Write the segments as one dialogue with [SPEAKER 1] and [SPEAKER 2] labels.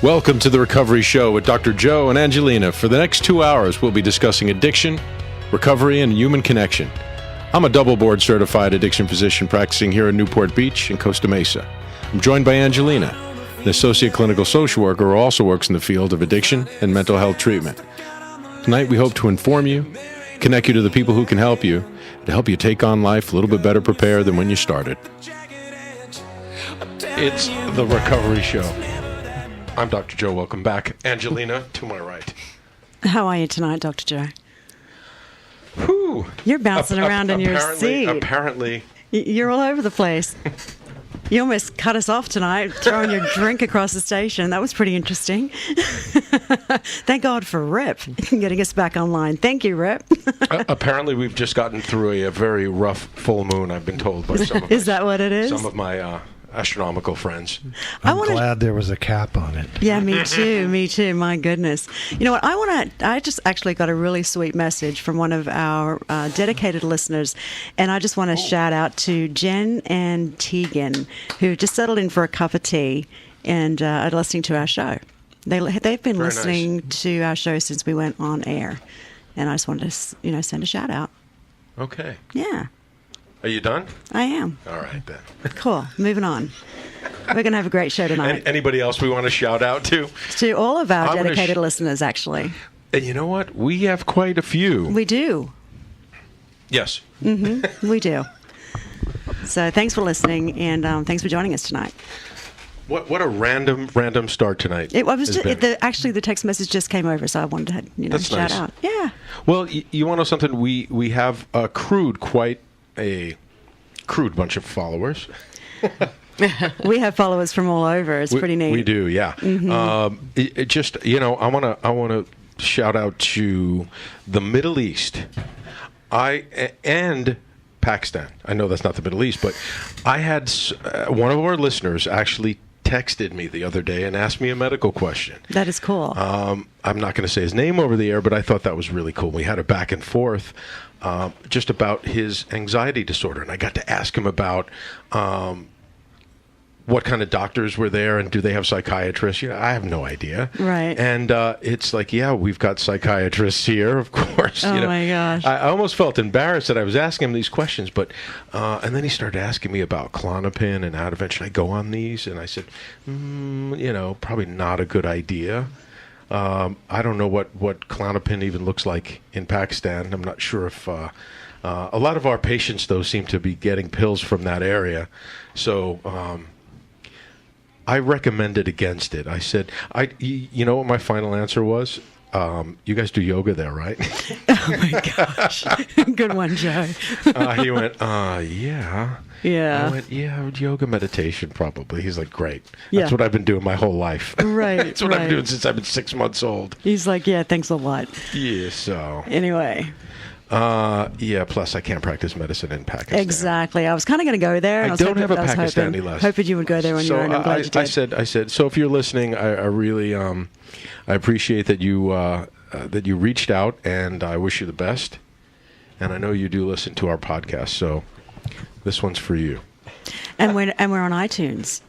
[SPEAKER 1] Welcome to The Recovery Show with Dr. Joe and Angelina. For the next 2 hours, we'll be discussing addiction, recovery, and human connection. I'm a double board certified addiction physician practicing here in Newport Beach and Costa Mesa. I'm joined by Angelina, an associate clinical social worker who also works in the field of addiction and mental health treatment. Tonight, we hope to inform you, connect you to the people who can help you, to help you take on life a little bit better prepared than when you started. It's The Recovery Show. I'm Dr. Joe. Welcome back. Angelina, to my right.
[SPEAKER 2] How are you tonight, Dr. Joe?
[SPEAKER 1] Whew.
[SPEAKER 2] You're bouncing around in your seat.
[SPEAKER 1] Apparently.
[SPEAKER 2] You're all over the place. You almost cut us off tonight, throwing your drink across the station. That was pretty interesting. Thank God for Rip getting us back online. Thank you, Rip.
[SPEAKER 1] Apparently, we've just gotten through a very rough full moon, I've been told by some of
[SPEAKER 2] Is that what it is?
[SPEAKER 1] Some of my astronomical friends.
[SPEAKER 3] I'm glad there was a cap on it.
[SPEAKER 2] Yeah, me too. Me too. My goodness. You know what? I just actually got a really sweet message from one of our dedicated listeners, and I just want to shout out to Jen and Tegan, who just settled in for a cup of tea and are listening to our show. They've been listening to our show since we went on air, and I just wanted to send a shout out.
[SPEAKER 1] Okay.
[SPEAKER 2] Yeah.
[SPEAKER 1] Are you done?
[SPEAKER 2] I am.
[SPEAKER 1] All right, then.
[SPEAKER 2] Cool. Moving on. We're going to have a great show tonight.
[SPEAKER 1] Anybody else we want to shout out to?
[SPEAKER 2] To all of our dedicated listeners, actually.
[SPEAKER 1] And you know what? We have quite a few.
[SPEAKER 2] We do.
[SPEAKER 1] Yes.
[SPEAKER 2] Mm-hmm. We do. So thanks for listening, and thanks for joining us tonight.
[SPEAKER 1] What a random start tonight.
[SPEAKER 2] Actually, the text message just came over, so I wanted to
[SPEAKER 1] That's
[SPEAKER 2] shout
[SPEAKER 1] nice.
[SPEAKER 2] out. Yeah.
[SPEAKER 1] Well, you want to know something? We have accrued quite a crude bunch of followers.
[SPEAKER 2] We have followers from all over. It's pretty neat.
[SPEAKER 1] We do, yeah. Mm-hmm. It just, I want to shout out to the Middle East, and Pakistan. I know that's not the Middle East, but I had one of our listeners actually texted me the other day and asked me a medical question.
[SPEAKER 2] That is cool.
[SPEAKER 1] I'm not going to say his name over the air, but I thought that was really cool. We had a back and forth just about his anxiety disorder, and I got to ask him about what kind of doctors were there and do they have psychiatrists. I have no idea.
[SPEAKER 2] Right.
[SPEAKER 1] And it's like, yeah, we've got psychiatrists here, of course.
[SPEAKER 2] Oh, my gosh.
[SPEAKER 1] I almost felt embarrassed that I was asking him these questions, but and then he started asking me about Klonopin and how should I go on these? And I said, probably not a good idea. I don't know what Klonopin even looks like in Pakistan. I'm not sure if a lot of our patients, though, seem to be getting pills from that area. So I recommended against it. I said, you know what my final answer was? You guys do yoga there, right?
[SPEAKER 2] Oh, my gosh. Good one, Joe.
[SPEAKER 1] He went, yeah.
[SPEAKER 2] Yeah.
[SPEAKER 1] I went, yeah, yoga meditation probably. He's like, great.
[SPEAKER 2] Yeah.
[SPEAKER 1] That's what I've been doing my whole life.
[SPEAKER 2] Right.
[SPEAKER 1] That's what I've been doing since I've been 6 months old.
[SPEAKER 2] He's like, yeah, thanks a lot.
[SPEAKER 1] Yeah, so.
[SPEAKER 2] Anyway.
[SPEAKER 1] Plus I can't practice medicine in Pakistan.
[SPEAKER 2] Exactly. I was kind of going to go there.
[SPEAKER 1] I don't have a Pakistani lesson.
[SPEAKER 2] Hoping you would go there on your own. I'm glad you did.
[SPEAKER 1] I said, so if you're listening, I really, I appreciate that you reached out, and I wish you the best. And I know you do listen to our podcast, so this one's for you.
[SPEAKER 2] And we're on iTunes.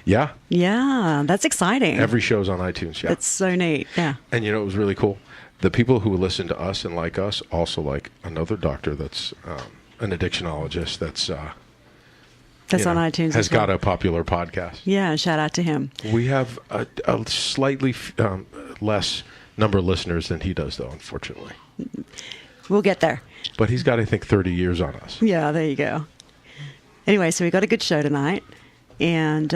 [SPEAKER 1] Yeah.
[SPEAKER 2] Yeah, that's exciting.
[SPEAKER 1] Every show's on iTunes. Yeah.
[SPEAKER 2] That's so neat. Yeah.
[SPEAKER 1] And it was really cool. The people who listen to us and like us also like another doctor that's an addictionologist that's on
[SPEAKER 2] iTunes.
[SPEAKER 1] Has got a popular podcast.
[SPEAKER 2] Yeah, shout out to him.
[SPEAKER 1] We have a slightly less number of listeners than he does, though, unfortunately.
[SPEAKER 2] We'll get there.
[SPEAKER 1] But he's got, I think, 30 years on us.
[SPEAKER 2] Yeah, there you go. Anyway, so we got a good show tonight. And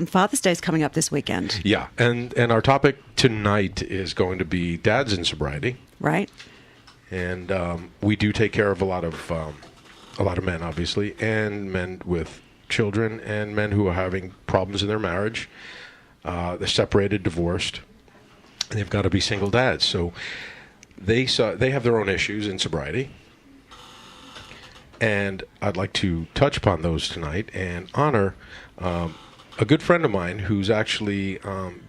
[SPEAKER 2] Father's Day is coming up this weekend.
[SPEAKER 1] Yeah, and our topic tonight is going to be dads in sobriety.
[SPEAKER 2] Right.
[SPEAKER 1] And we do take care of a lot of men, obviously, and men with children, and men who are having problems in their marriage. They're separated, divorced, and they've got to be single dads. So they have their own issues in sobriety. And I'd like to touch upon those tonight and honor a good friend of mine who's actually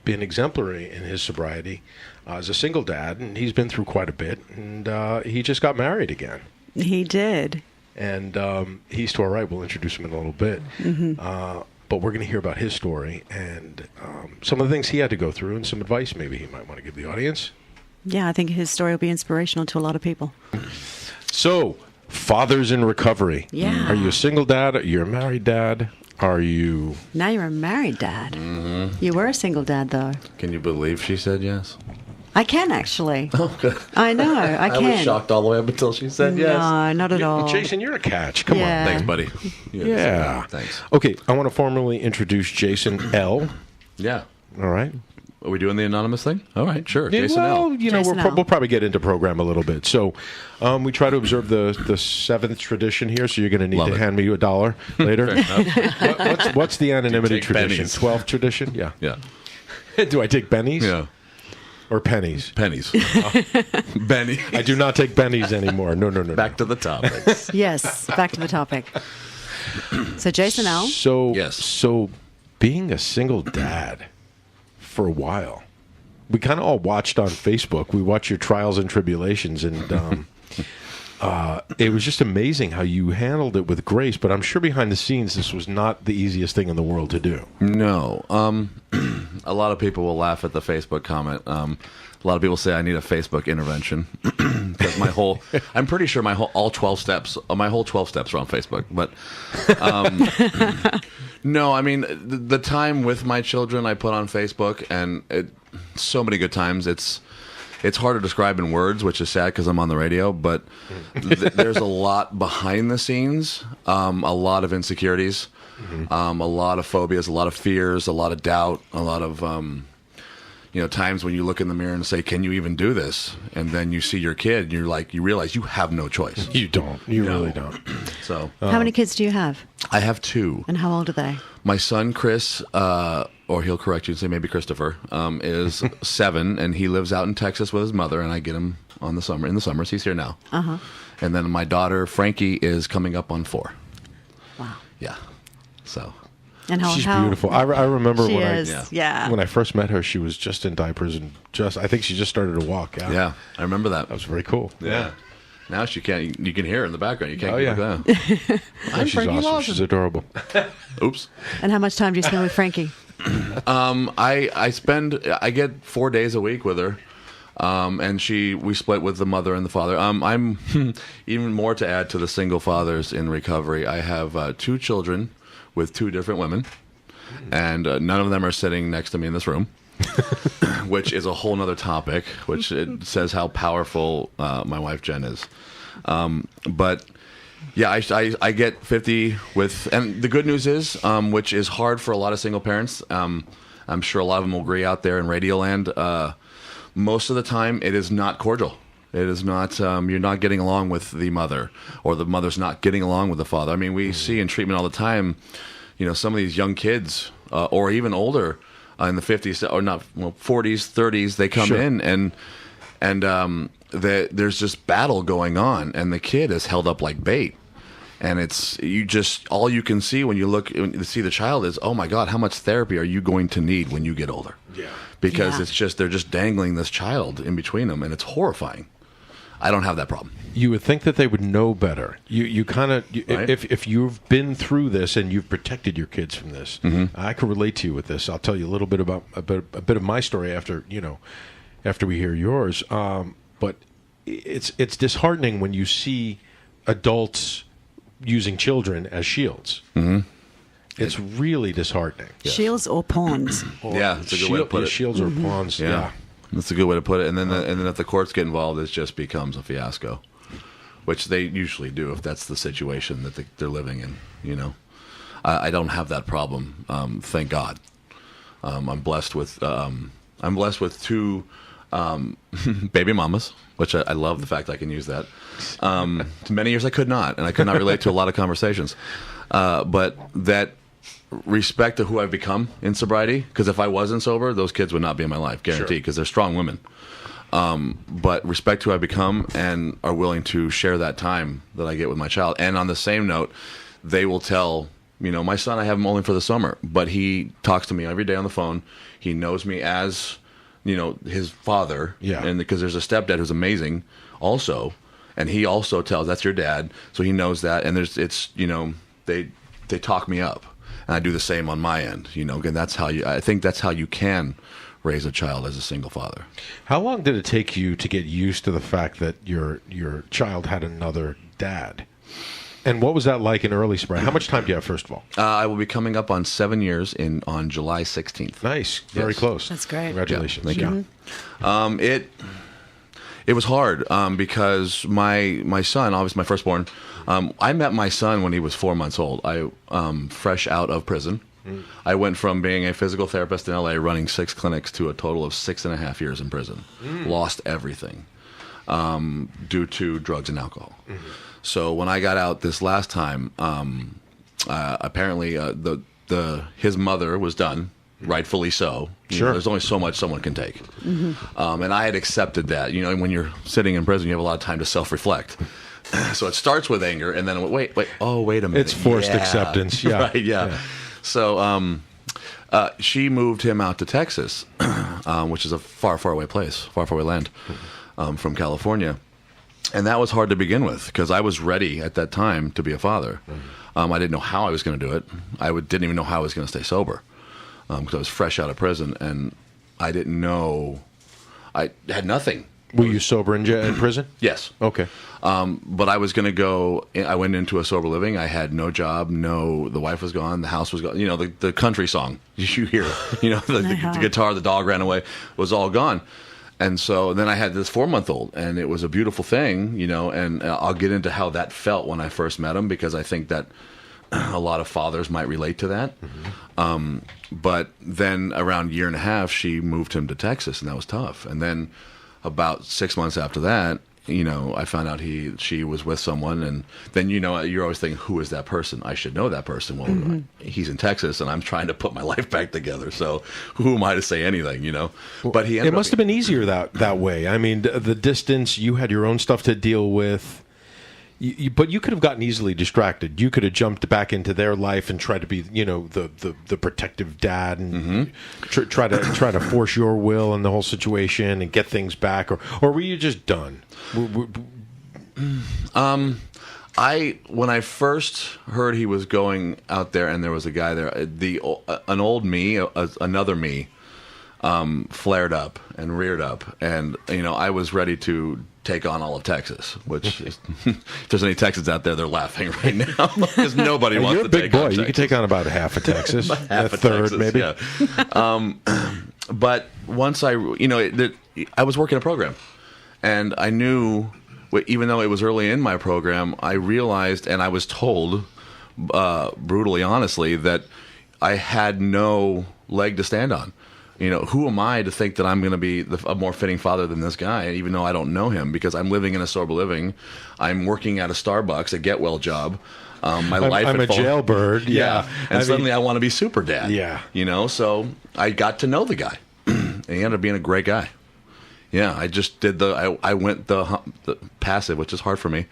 [SPEAKER 1] been exemplary in his sobriety as a single dad, and he's been through quite a bit, and he just got married again.
[SPEAKER 2] He did.
[SPEAKER 1] And he's to our right. We'll introduce him in a little bit. Mm-hmm. but we're going to hear about his story and some of the things he had to go through and some advice maybe he might want to give the audience.
[SPEAKER 2] Yeah, I think his story will be inspirational to a lot of people.
[SPEAKER 1] So, fathers in recovery.
[SPEAKER 2] Yeah.
[SPEAKER 1] Are you a single dad? Are you a married dad? Are you...
[SPEAKER 2] Now you're a married dad. Mm-hmm. You were a single dad, though.
[SPEAKER 4] Can you believe she said yes?
[SPEAKER 2] I can, actually.
[SPEAKER 4] Oh, good.
[SPEAKER 2] I know, I can.
[SPEAKER 4] I was shocked all the way up until she said yes.
[SPEAKER 2] No, not at all.
[SPEAKER 1] Jason, you're a catch. Come
[SPEAKER 2] Yeah.
[SPEAKER 1] on.
[SPEAKER 4] Thanks, buddy.
[SPEAKER 1] Yeah.
[SPEAKER 4] Thanks.
[SPEAKER 1] Okay, I want to formally introduce Jason L.
[SPEAKER 4] Yeah.
[SPEAKER 1] All right.
[SPEAKER 4] Are we doing the anonymous thing? All right, sure.
[SPEAKER 1] Yeah,
[SPEAKER 4] Jason
[SPEAKER 1] well,
[SPEAKER 4] L.
[SPEAKER 1] you know,
[SPEAKER 2] Jason L.
[SPEAKER 1] we'll probably get into program a little bit. So we try to observe the seventh tradition here, so you're going to need
[SPEAKER 4] Love
[SPEAKER 1] to
[SPEAKER 4] it.
[SPEAKER 1] hand me $1 later. What's the anonymity
[SPEAKER 4] Take
[SPEAKER 1] tradition?
[SPEAKER 4] pennies.
[SPEAKER 1] 12th tradition? Yeah.
[SPEAKER 4] Yeah.
[SPEAKER 1] Do I take bennies?
[SPEAKER 4] Yeah.
[SPEAKER 1] Or pennies?
[SPEAKER 4] Pennies. Benny.
[SPEAKER 1] I do not take bennies anymore. No.
[SPEAKER 4] Back to the topic.
[SPEAKER 2] Yes, back to the topic. So, Jason L.
[SPEAKER 1] So,
[SPEAKER 4] Yes.
[SPEAKER 1] So being a single dad for a while, we kind of all watched on Facebook. We watched your trials and tribulations, and it was just amazing how you handled it with grace. But I'm sure behind the scenes, this was not the easiest thing in the world to do.
[SPEAKER 4] No. A lot of people will laugh at the Facebook comment. A lot of people say I need a Facebook intervention because I'm pretty sure my whole 12 steps are on Facebook. But no, I mean the time with my children I put on Facebook, and so many good times. It's hard to describe in words, which is sad because I'm on the radio. But there's a lot behind the scenes, a lot of insecurities. A lot of phobias, a lot of fears, a lot of doubt, a lot of times when you look in the mirror and say, "Can you even do this?" And then you see your kid, and you realize you have no choice.
[SPEAKER 1] You don't. You really don't.
[SPEAKER 4] So
[SPEAKER 2] How many kids do you have?
[SPEAKER 4] I have 2.
[SPEAKER 2] And how old are they?
[SPEAKER 4] My son Chris, or he'll correct you and say maybe Christopher, is 7, and he lives out in Texas with his mother, and I get him in the summers. He's here now. And then my daughter Frankie is coming up on 4.
[SPEAKER 2] Wow.
[SPEAKER 4] Yeah. So.
[SPEAKER 2] And
[SPEAKER 1] She's beautiful. I remember
[SPEAKER 2] She
[SPEAKER 1] when
[SPEAKER 2] is, yeah.
[SPEAKER 1] when I first met her, she was just in diapers and I think she just started to walk.
[SPEAKER 4] Yeah, I remember that.
[SPEAKER 1] That was very cool.
[SPEAKER 4] Yeah. Now she can't. You can hear her in the background. You can't.
[SPEAKER 1] Oh,
[SPEAKER 4] get
[SPEAKER 1] yeah.
[SPEAKER 4] that.
[SPEAKER 1] Yeah, she's awesome. She's adorable.
[SPEAKER 4] Oops.
[SPEAKER 2] And how much time do you spend with Frankie?
[SPEAKER 4] I get 4 days a week with her. And we split with the mother and the father. I'm even more to add to the single fathers in recovery. I have 2 children with 2 different women, and none of them are sitting next to me in this room, which is a whole nother topic, which it says how powerful my wife Jen is. But yeah, I get 50 with, and the good news is, which is hard for a lot of single parents. I'm sure a lot of them will agree out there in Radioland. Most of the time, it is not cordial. It is not, you're not getting along with the mother, or the mother's not getting along with the father. I mean, we see in treatment all the time, some of these young kids, or even older, in the 50s, or not, 40s, 30s, they come in, and there's just battle going on, and the kid is held up like bait. And all you can see when you see the child is, oh my God, how much therapy are you going to need when you get older?
[SPEAKER 1] Yeah.
[SPEAKER 4] Because they're just dangling this child in between them, and it's horrifying. I don't have that problem.
[SPEAKER 1] You would think that they would know better. You kind of,
[SPEAKER 4] Right.
[SPEAKER 1] if you've been through this and you've protected your kids from this, I can relate to you with this. I'll tell you a little bit about a bit of my story after we hear yours. But it's disheartening when you see adults using children as shields. It's really disheartening.
[SPEAKER 2] Shields or pawns?
[SPEAKER 4] Yeah, that's a good way to put it.
[SPEAKER 1] Shields or pawns. Yeah.
[SPEAKER 4] That's a good way to put it. And then if the courts get involved, it just becomes a fiasco, which they usually do if that's the situation that they're living in. I don't have that problem. Thank God. I'm blessed with 2 baby mamas, which I love the fact I can use that. Many years I could not, and I could not relate to a lot of conversations. But that respect to who I've become in sobriety, because if I wasn't sober, those kids would not be in my life, guaranteed, because they're strong women. But respect who I've become and are willing to share that time that I get with my child. And on the same note, they will tell, my son, I have him only for the summer, but he talks to me every day on the phone. He knows me as, his father.
[SPEAKER 1] Yeah.
[SPEAKER 4] And because there's a stepdad who's amazing also, and he also tells, that's your dad. So he knows that. And they talk me up. And I do the same on my end. Again, I think that's how you can raise a child as a single father.
[SPEAKER 1] How long did it take you to get used to the fact that your child had another dad? And what was that like in early spring? How much time do you have, first of all?
[SPEAKER 4] I will be coming up on 7 years on July 16th.
[SPEAKER 1] Nice. Very close.
[SPEAKER 2] That's great.
[SPEAKER 1] Congratulations.
[SPEAKER 4] Yeah, thank you. It was hard because my son, obviously my firstborn, I met my son when he was 4 months old. I fresh out of prison. I went from being a physical therapist in LA, running 6 clinics, to a total of 6.5 years in prison. Lost everything due to drugs and alcohol. So when I got out this last time, apparently his mother was done, rightfully so.
[SPEAKER 1] Sure.
[SPEAKER 4] There's only so much someone can take. And I had accepted that. When you're sitting in prison, you have a lot of time to self-reflect. So it starts with anger, and then wait a minute.
[SPEAKER 1] It's forced acceptance. Yeah.
[SPEAKER 4] Right, yeah. So she moved him out to Texas, which is a far, far away place, far, far away land from California. And that was hard to begin with because I was ready at that time to be a father. I didn't know how I was going to do it. Didn't even know how I was going to stay sober because I was fresh out of prison, and I didn't know. I had nothing.
[SPEAKER 1] Were you sober in prison?
[SPEAKER 4] Yes.
[SPEAKER 1] Okay.
[SPEAKER 4] But I was going to go. I went into a sober living. I had no job. The wife was gone. The house was gone. The country song you hear. The guitar. The dog ran away. Was all gone. And so then I had this 4-month-old, and it was a beautiful thing, and I'll get into how that felt when I first met him, because I think that a lot of fathers might relate to that. But then around 1.5 years, she moved him to Texas, and that was tough. And then about 6 months after that, I found out she was with someone, and then you're always thinking, who is that person? I should know that person. Well, he's in Texas, and I'm trying to put my life back together. So who am I to say anything? But
[SPEAKER 1] it must have been easier that way. I mean, the distance. You had your own stuff to deal with. But you could have gotten easily distracted. You could have jumped back into their life and tried to be, the protective dad, and try to force your will in the whole situation and get things back, or were you just done?
[SPEAKER 4] When I first heard he was going out there and there was a guy there, an old me, another me, flared up and reared up, and I was ready to take on all of Texas. Which, if there's any Texans out there, they're laughing right now because nobody wants
[SPEAKER 1] you're
[SPEAKER 4] to
[SPEAKER 1] a big
[SPEAKER 4] take
[SPEAKER 1] boy.
[SPEAKER 4] on Texas.
[SPEAKER 1] You could take on about half of Texas,
[SPEAKER 4] Half
[SPEAKER 1] a
[SPEAKER 4] of
[SPEAKER 1] third
[SPEAKER 4] Texas,
[SPEAKER 1] maybe.
[SPEAKER 4] Yeah. But once I was working a program, and I knew, even though it was early in my program, I realized, and I was told, brutally honestly, that I had no leg to stand on. Who am I to think that I'm going to be a more fitting father than this guy, even though I don't know him, because I'm living in a sober living. I'm working at a Starbucks, a get well job. I'm
[SPEAKER 1] a jailbird. Yeah.
[SPEAKER 4] And suddenly I want to be super dad.
[SPEAKER 1] Yeah.
[SPEAKER 4] So I got to know the guy, and he ended up being a great guy. Yeah. I just did I went the passive, which is hard for me,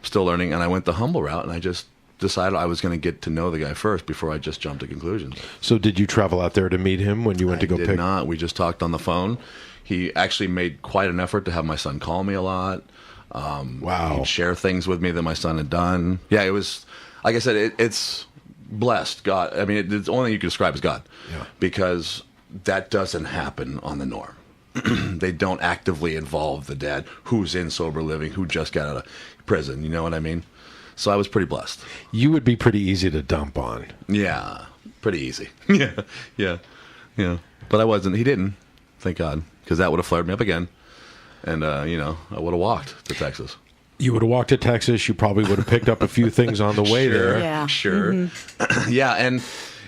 [SPEAKER 4] still learning, and I went the humble route, and I just decided I was going to get to know the guy first before I just jumped to conclusions.
[SPEAKER 1] So did you travel out there to meet him when you went to go
[SPEAKER 4] pick? I did not. We just talked on the phone. He actually made quite an effort to have my son call me a lot.
[SPEAKER 1] Wow.
[SPEAKER 4] He'd share things with me that my son had done. Yeah, it was, like I said, it's blessed. God. I mean, the only thing you can describe is God.
[SPEAKER 1] Yeah.
[SPEAKER 4] Because that doesn't happen on the norm. They don't actively involve the dad who's in sober living, who just got out of prison. You know what I mean? So I was pretty blessed.
[SPEAKER 1] You would be pretty easy to dump on.
[SPEAKER 4] Yeah, pretty easy. Yeah. But I wasn't. He didn't, thank God, because that would have flared me up again. And, I would have walked to Texas.
[SPEAKER 1] You would have walked to Texas. You probably would have picked up a few things on the way there.
[SPEAKER 2] Yeah.
[SPEAKER 4] Sure. Yeah, and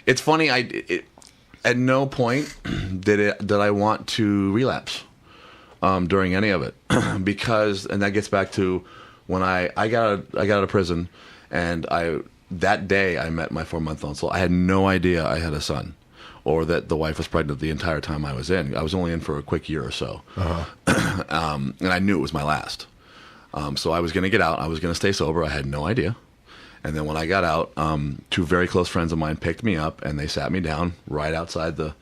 [SPEAKER 4] it's funny. At no point did I want to relapse during any of it, because, and that gets back to when I got out of prison, and that day I met my 4-month-old. So I had no idea I had a son, or that the wife was pregnant the entire time I was in. I was only in for a quick year or so, and I knew it was my last. So I was going to get out. I was going to stay sober. I had no idea. And then when I got out, 2 very close friends of mine picked me up, and they sat me down right outside the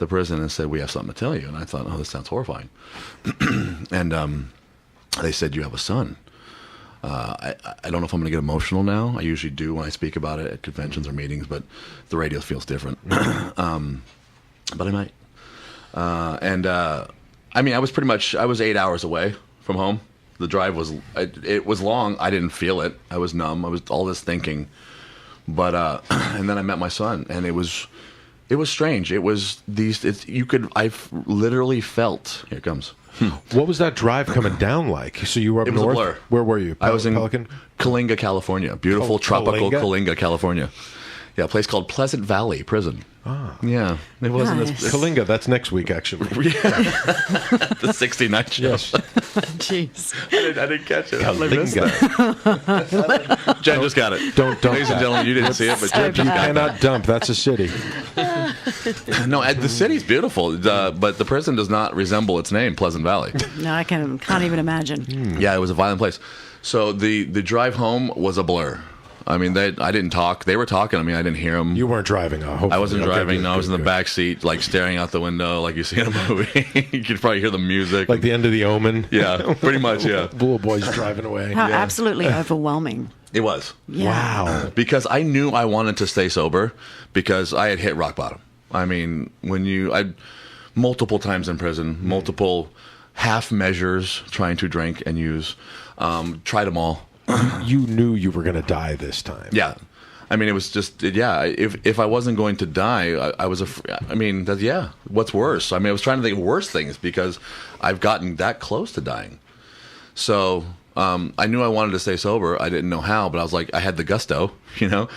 [SPEAKER 4] prison and said, "We have something to tell you." And I thought, "Oh, this sounds horrifying." And they said, "You have a son." I don't know if I'm going to get emotional now. I usually do when I speak about it at conventions or meetings, but the radio feels different. But I might. I mean, I was 8 hours away from home. The drive it was long. I didn't feel it. I was numb. I was all this thinking. But, and then I met my son, and it was strange. It was I literally felt, here it comes.
[SPEAKER 1] What was that drive coming down like? So you were up
[SPEAKER 4] It was a
[SPEAKER 1] north?
[SPEAKER 4] blur.
[SPEAKER 1] Where were you?
[SPEAKER 4] I was in
[SPEAKER 1] Pelican?
[SPEAKER 4] Kalinga, California. Beautiful tropical Kalinga, California. Yeah, a place called Pleasant Valley Prison.
[SPEAKER 1] Ah.
[SPEAKER 4] Yeah. It wasn't
[SPEAKER 2] Nice.
[SPEAKER 1] Kalinga, that's next week, actually.
[SPEAKER 4] the 69 show.
[SPEAKER 1] Yes.
[SPEAKER 2] Jeez.
[SPEAKER 4] I didn't catch it. How did I miss that? Jen just got it.
[SPEAKER 1] Don't
[SPEAKER 4] Ladies and gentlemen, you didn't see it, but Jen just
[SPEAKER 1] You
[SPEAKER 4] got
[SPEAKER 1] cannot dump. That's a city.
[SPEAKER 4] that. No, the city's beautiful, but the prison does not resemble its name, Pleasant Valley.
[SPEAKER 2] No, I can't even imagine.
[SPEAKER 4] Yeah, it was a violent place. So the drive home was a blur. I mean, I didn't talk. They were talking to me. I didn't hear them.
[SPEAKER 1] You weren't driving.
[SPEAKER 4] I wasn't driving. No, I was in the back seat, like staring out the window, like you see in a movie. You could probably hear the music.
[SPEAKER 1] Like the end of The Omen.
[SPEAKER 4] Yeah, pretty much, yeah.
[SPEAKER 1] Little boys driving away.
[SPEAKER 2] How absolutely overwhelming.
[SPEAKER 4] It was.
[SPEAKER 2] Yeah.
[SPEAKER 1] Wow.
[SPEAKER 4] Because I knew I wanted to stay sober because I had hit rock bottom. I mean, I multiple times in prison, multiple half measures trying to drink and use, tried them all.
[SPEAKER 1] You knew you were going to die this time.
[SPEAKER 4] Yeah. I mean, it was just, yeah, if I wasn't going to die, I was afraid. I mean, what's worse? I mean, I was trying to think of worse things because I've gotten that close to dying. So I knew I wanted to stay sober. I didn't know how, but I was like, I had the gusto, and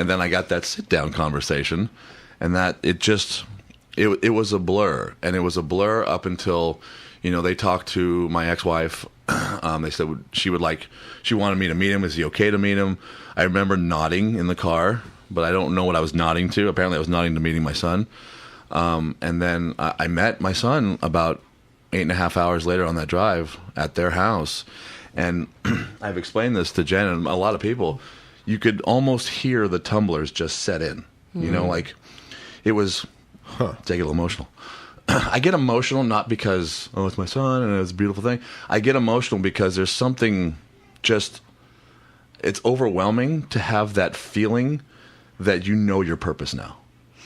[SPEAKER 4] then I got that sit-down conversation, and that it was a blur. And it was a blur up until, they talked to my ex-wife. They said she wanted me to meet him. Is he okay to meet him? I remember nodding in the car, but I don't know what I was nodding to. Apparently I was nodding to meeting my son. And then I met my son about 8.5 hours later on that drive at their house. And I've explained this to Jen and a lot of people. You could almost hear the tumblers just set in. Like it was, take it a little emotional. I get emotional not because, it's my son and it's a beautiful thing. I get emotional because there's something it's overwhelming to have that feeling that your purpose now.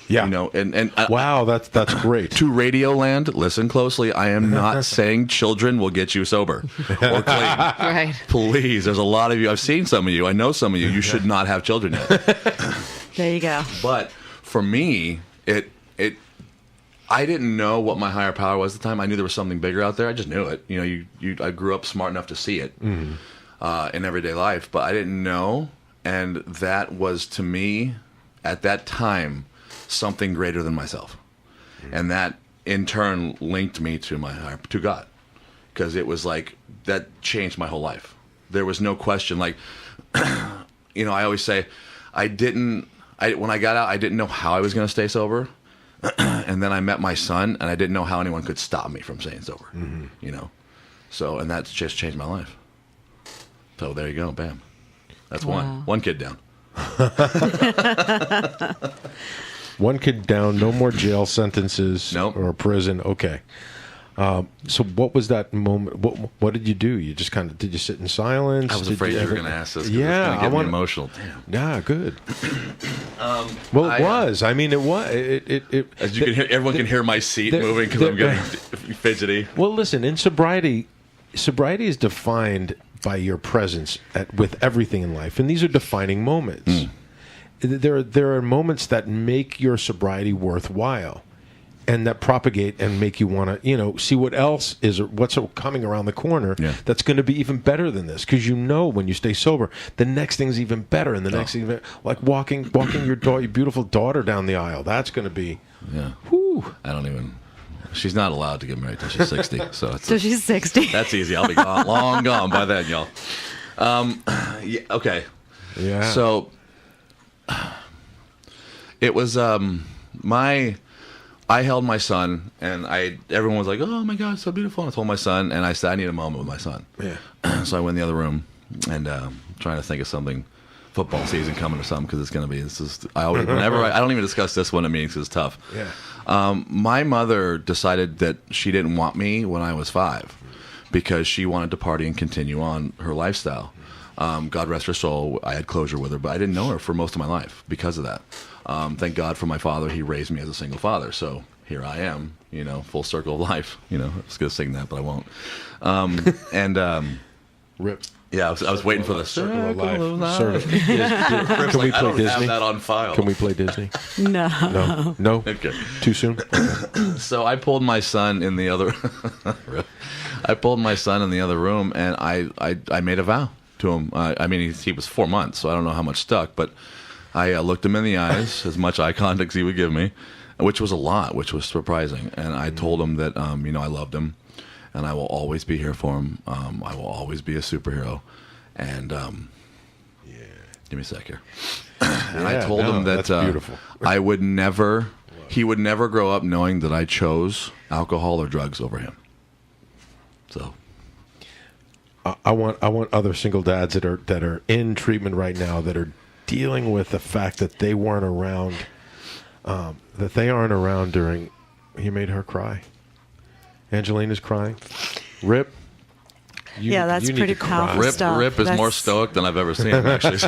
[SPEAKER 1] Yeah.
[SPEAKER 4] And
[SPEAKER 1] wow, that's great.
[SPEAKER 4] To Radio Land, listen closely. I am not saying children will get you sober or clean.
[SPEAKER 2] Right.
[SPEAKER 4] Please, there's a lot of you. I've seen some of you. I know some of you. You should not have children yet.
[SPEAKER 2] There you go.
[SPEAKER 4] But for me, I didn't know what my higher power was at the time. I knew there was something bigger out there. I just knew it. I grew up smart enough to see it in everyday life, but I didn't know. And that was, to me, at that time, something greater than myself. And that, in turn, linked me to God. Because it was like, that changed my whole life. There was no question. Like, I always say, when I got out, I didn't know how I was going to stay sober. And then I met my son, and I didn't know how anyone could stop me from staying sober. So, and that's just changed my life. So there you go, bam. That's one kid down.
[SPEAKER 1] One kid down, no more jail sentences
[SPEAKER 4] Nope.
[SPEAKER 1] or prison. Okay. So what was that moment? What did you do? You just did you sit in silence?
[SPEAKER 4] I was afraid you were going to ask this.
[SPEAKER 1] Yeah,
[SPEAKER 4] it's going to get me emotional. Damn.
[SPEAKER 1] Yeah, good. Well, it was. I mean, it was.
[SPEAKER 4] As you can hear, everyone can hear my seat moving because I'm getting fidgety.
[SPEAKER 1] Well, listen. In sobriety is defined by your presence with everything in life, and these are defining moments. There are moments that make your sobriety worthwhile. And that propagate and make you want to, see what else what's coming around the corner that's going to be even better than this. Because when you stay sober, the next thing's even better, and the next thing, like walking your beautiful daughter down the aisle. That's going to be, whew.
[SPEAKER 4] I don't even. She's not allowed to get married till she's 60. So
[SPEAKER 2] She's 60.
[SPEAKER 4] That's easy. I'll be long gone by then, y'all. Okay.
[SPEAKER 1] Yeah.
[SPEAKER 4] So it was I held my son, and everyone was like, "Oh my God, it's so beautiful!" And I told my son, and I said, "I need a moment with my son."
[SPEAKER 1] Yeah.
[SPEAKER 4] So I went in the other room, and trying to think of something, football season coming or something, because it's going to be. This is I always I don't even discuss this one at meetings because it's tough.
[SPEAKER 1] Yeah.
[SPEAKER 4] My mother decided that she didn't want me when I was 5, because she wanted to party and continue on her lifestyle. God rest her soul. I had closure with her, but I didn't know her for most of my life because of that. Thank God for my father. He raised me as a single father. So here I am, full circle of life. I was going to sing that, but I won't.
[SPEAKER 1] Rip.
[SPEAKER 4] Yeah, I was waiting for the
[SPEAKER 1] Circle of Life.
[SPEAKER 4] Can
[SPEAKER 1] we play Disney?
[SPEAKER 4] Have that on file.
[SPEAKER 1] Can we play Disney?
[SPEAKER 2] No.
[SPEAKER 1] No?
[SPEAKER 4] Okay.
[SPEAKER 1] Too soon?
[SPEAKER 4] So I pulled my son in the other. Room, and I made a vow to him. He was 4 months, so I don't know how much stuck, but I looked him in the eyes, as much eye contact as he would give me, which was a lot, which was surprising. And I told him that I loved him, and I will always be here for him. I will always be a superhero. And give me a sec here. And I told him that
[SPEAKER 1] that's beautiful.
[SPEAKER 4] He would never grow up knowing that I chose alcohol or drugs over him. So
[SPEAKER 1] I want other single dads that are in treatment right now, that are dealing with the fact that they weren't around, that they aren't around during. He made her cry. Angelina's crying. Rip.
[SPEAKER 2] That's
[SPEAKER 1] you need
[SPEAKER 2] pretty
[SPEAKER 1] to cry.
[SPEAKER 2] powerful stuff.
[SPEAKER 4] Rip is more stoic than I've ever seen him, actually.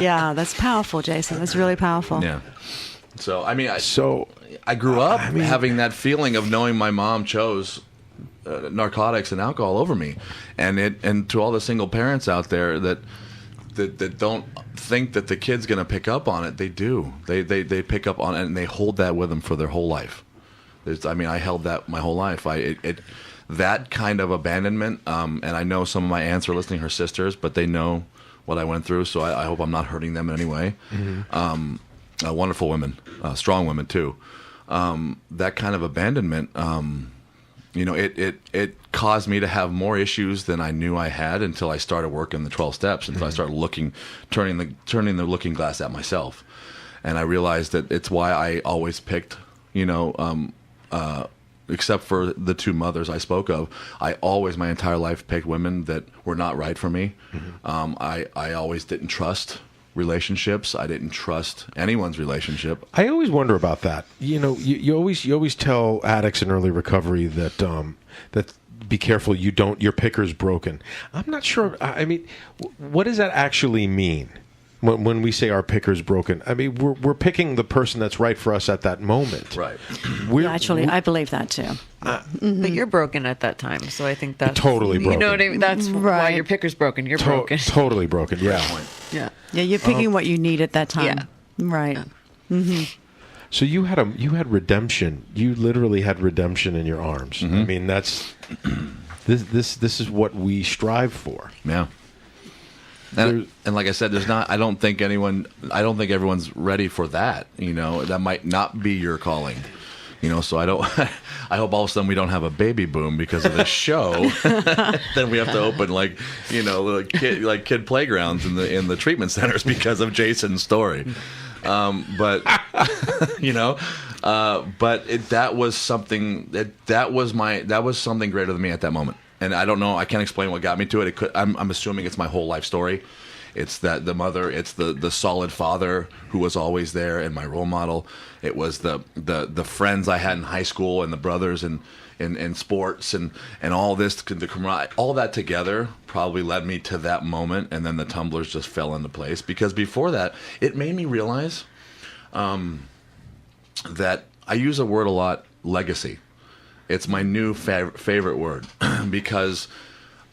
[SPEAKER 2] Yeah, that's powerful, Jason. That's really powerful.
[SPEAKER 4] Yeah. So I grew up having that feeling of knowing my mom chose narcotics and alcohol over me, and to all the single parents out there that don't think that the kid's going to pick up on it, they do. They pick up on it, and they hold that with them for their whole life. I held that my whole life. That kind of abandonment, and I know some of my aunts are listening, her sisters, but they know what I went through, so I hope I'm not hurting them in any way. Mm-hmm. Wonderful women, strong women too. That kind of abandonment, it caused me to have more issues than I knew I had until I started working the 12 steps, until I started turning the looking glass at myself. And I realized that it's why I always picked, except for the two mothers I spoke of, I always, my entire life, picked women that were not right for me. Mm-hmm. I always didn't trust relationships. I didn't trust anyone's relationship.
[SPEAKER 1] I always wonder about that. You always tell addicts in early recovery that be careful, your picker's broken. I'm not sure. What does that actually mean? When we say our picker's broken, we're picking the person that's right for us at that moment.
[SPEAKER 4] Right.
[SPEAKER 2] I believe that too.
[SPEAKER 5] But you're broken at that time, so I think that's
[SPEAKER 1] totally broken.
[SPEAKER 5] You know what I mean? That's why your picker's broken. You're broken.
[SPEAKER 1] Totally broken. Yeah.
[SPEAKER 5] Yeah.
[SPEAKER 2] Yeah, you're picking what you need at that time.
[SPEAKER 5] Yeah.
[SPEAKER 2] Right.
[SPEAKER 5] Yeah.
[SPEAKER 2] Mm-hmm.
[SPEAKER 1] So you had redemption. You literally had redemption in your arms.
[SPEAKER 4] Mm-hmm.
[SPEAKER 1] That's this is what we strive for.
[SPEAKER 4] Yeah. And like I said, I don't think everyone's ready for that. That might not be your calling. So I hope all of a sudden we don't have a baby boom because of this show. Then we have to open kid playgrounds in the treatment centers because of Jason's story. But that was something that was something greater than me at that moment. And I don't know. I can't explain what got me to it. I'm assuming it's my whole life story. It's that the mother. It's the solid father who was always there and my role model. It was the friends I had in high school and the brothers in sports and all this, the camaraderie, all that together probably led me to that moment. And then the tumblers just fell into place, because before that, it made me realize that I use a word a lot, legacy. It's my new favorite word because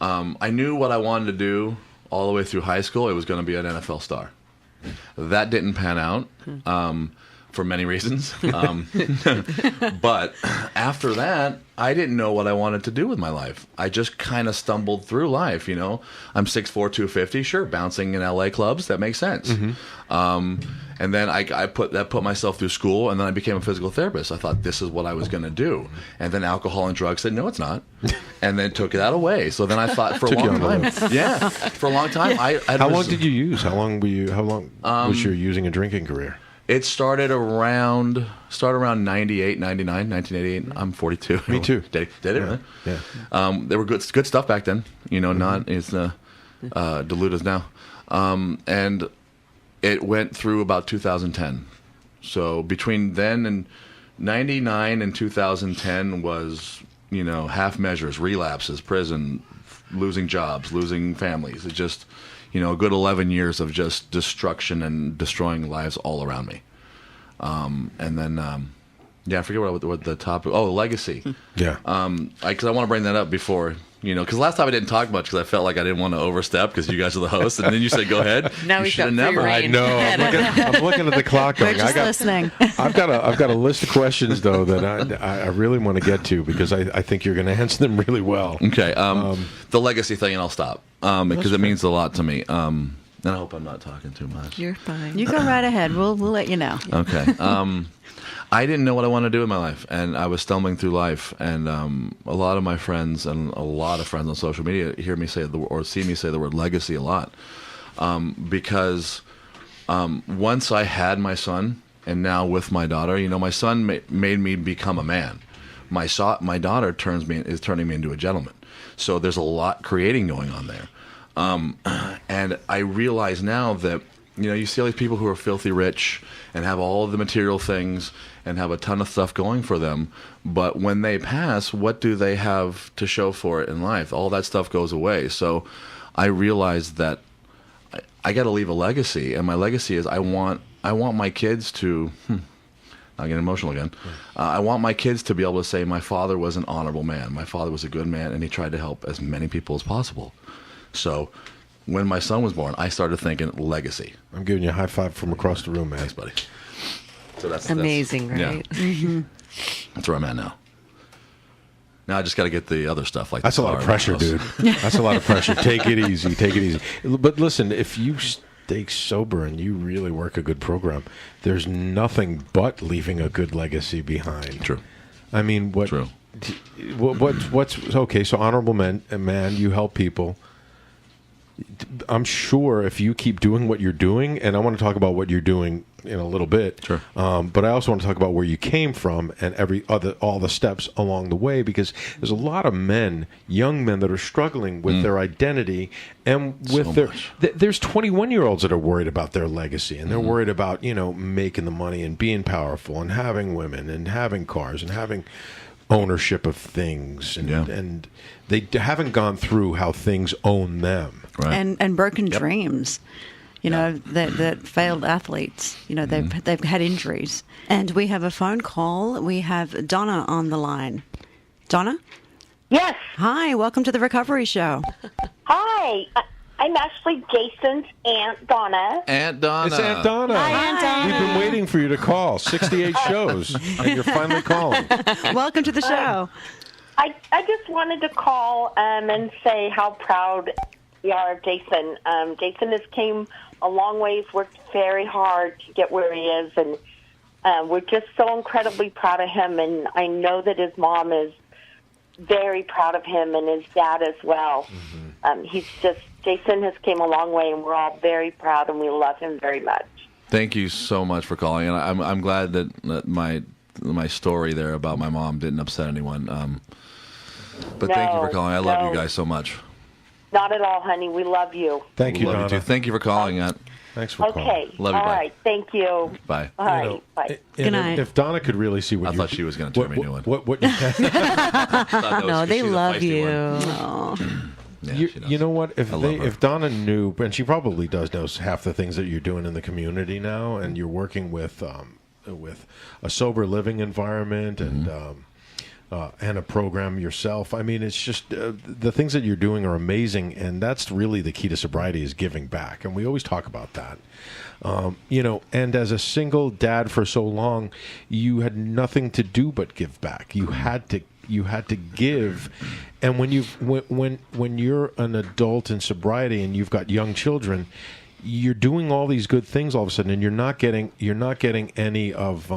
[SPEAKER 4] I knew what I wanted to do all the way through high school. It was going to be an NFL star. That didn't pan out for many reasons. But after that, I didn't know what I wanted to do with my life. I just kind of stumbled through life, I'm 6'4", 250, sure, bouncing in LA clubs, that makes sense. Mm-hmm. And then I put myself through school, and then I became a physical therapist. I thought this is what I was going to do. And then alcohol and drugs said, no, it's not. And then took that away. So then I thought for a long time. Yeah, for a long time. How
[SPEAKER 1] long did you use? How long was your using and drinking career?
[SPEAKER 4] It started around 98, 99, 1988. I'm 42.
[SPEAKER 1] Me too.
[SPEAKER 4] Did it really?
[SPEAKER 1] Yeah.
[SPEAKER 4] There were good stuff back then. Not as dilute as now. And it went through about 2010. So between then and 99 and 2010 was, half measures, relapses, prison, losing jobs, losing families. It's just, a good 11 years of just destruction and destroying lives all around me. And then, I forget what the topic. Oh, legacy.
[SPEAKER 1] Yeah.
[SPEAKER 4] Because I want to bring that up before. Because last time I didn't talk much because I felt like I didn't want to overstep because you guys are the hosts, and then you said, "Go ahead."
[SPEAKER 5] Now
[SPEAKER 4] you
[SPEAKER 5] he's
[SPEAKER 4] should
[SPEAKER 5] got
[SPEAKER 4] have
[SPEAKER 5] free
[SPEAKER 4] never.
[SPEAKER 5] reign.
[SPEAKER 1] I know. I'm looking at the clock.
[SPEAKER 2] We're
[SPEAKER 1] Going,
[SPEAKER 2] just listening.
[SPEAKER 1] I've got a list of questions though that I really want to get to because I think you're going to answer them really well.
[SPEAKER 4] Okay. The legacy thing, and I'll stop because it means a lot to me. And I hope I'm not talking too much.
[SPEAKER 5] You're fine.
[SPEAKER 2] You go right ahead. We'll let you know.
[SPEAKER 4] Okay. I didn't know what I wanted to do in my life, and I was stumbling through life. And a lot of my friends and a lot of friends on social media hear me say or see me say the word legacy a lot, because once I had my son, and now with my daughter, my son made me become a man. My daughter is turning me into a gentleman. So there's a lot creating going on there, and I realize now that. You see all these people who are filthy rich and have all of the material things and have a ton of stuff going for them. But when they pass, what do they have to show for it in life? All that stuff goes away. So I realized that I got to leave a legacy. And my legacy is I want my kids to... I'll get emotional again. I want my kids to be able to say, my father was an honorable man. My father was a good man, and he tried to help as many people as possible. So... when my son was born, I started thinking legacy.
[SPEAKER 1] I'm giving you a high five from across the room, man.
[SPEAKER 4] Thanks, buddy. So that's
[SPEAKER 5] amazing,
[SPEAKER 4] yeah.
[SPEAKER 5] right?
[SPEAKER 4] That's where I'm at now. Now I just got to get the other stuff like
[SPEAKER 1] that's a lot of pressure, dude. That's a lot of pressure. Take it easy. Take it easy. But listen, if you stay sober and you really work a good program, there's nothing but leaving a good legacy behind.
[SPEAKER 4] True.
[SPEAKER 1] I mean, what?
[SPEAKER 4] True.
[SPEAKER 1] What's okay? So honorable man, you help people. I'm sure if you keep doing what you're doing, and I want to talk about what you're doing in a little bit.
[SPEAKER 4] Sure.
[SPEAKER 1] But I also want to talk about where you came from and all the steps along the way, because there's a lot of men, young men, that are struggling with their identity and with there's 21-year-olds that are worried about their legacy, and they're worried about making the money and being powerful and having women and having cars and having ownership of things, and they haven't gone through how things own them.
[SPEAKER 4] Right.
[SPEAKER 2] And broken dreams, that failed athletes, they've had injuries. And we have a phone call. We have Donna on the line. Donna?
[SPEAKER 6] Yes.
[SPEAKER 2] Hi, welcome to the Recovery Show.
[SPEAKER 6] Hi. I'm actually Jason's Aunt Donna.
[SPEAKER 4] Aunt Donna.
[SPEAKER 1] It's Aunt Donna.
[SPEAKER 6] Hi, Aunt Donna.
[SPEAKER 1] We've been waiting for you to call. 68 shows, and you're finally calling.
[SPEAKER 2] Welcome to the show.
[SPEAKER 6] I just wanted to call and say how proud we are of Jason. Jason has came a long ways, worked very hard to get where he is, and we're just so incredibly proud of him. And I know that his mom is very proud of him, and his dad as well. Jason has came a long way, and we're all very proud, and we love him very much.
[SPEAKER 4] Thank you so much for calling, and I'm glad that my story there about my mom didn't upset anyone. But thank you for calling. I love you guys so much.
[SPEAKER 6] Not at all, honey. We love you.
[SPEAKER 1] Thank you,
[SPEAKER 4] Love
[SPEAKER 1] Donna.
[SPEAKER 4] you too. Thank you for calling, Aunt.
[SPEAKER 1] Thanks for calling.
[SPEAKER 6] Okay.
[SPEAKER 4] Love you,
[SPEAKER 6] all
[SPEAKER 4] bye.
[SPEAKER 6] right. Thank you.
[SPEAKER 4] Bye.
[SPEAKER 6] All right. Bye.
[SPEAKER 1] And
[SPEAKER 2] Good night.
[SPEAKER 1] if Donna could really see what
[SPEAKER 4] I thought she was going to turn me into one.
[SPEAKER 1] what
[SPEAKER 5] No, they love you.
[SPEAKER 4] Yeah, she does.
[SPEAKER 1] you know what?
[SPEAKER 4] I love her.
[SPEAKER 1] If Donna knew, and she probably does know half the things that you're doing in the community now, and you're working with a sober living environment and a program yourself. I mean, it's just the things that you're doing are amazing, and that's really the key to sobriety is giving back, and we always talk about that. And as a single dad for so long, you had nothing to do but give back. You had to give, and when you're an adult in sobriety and you've got young children, you're doing all these good things all of a sudden, and you're not getting any of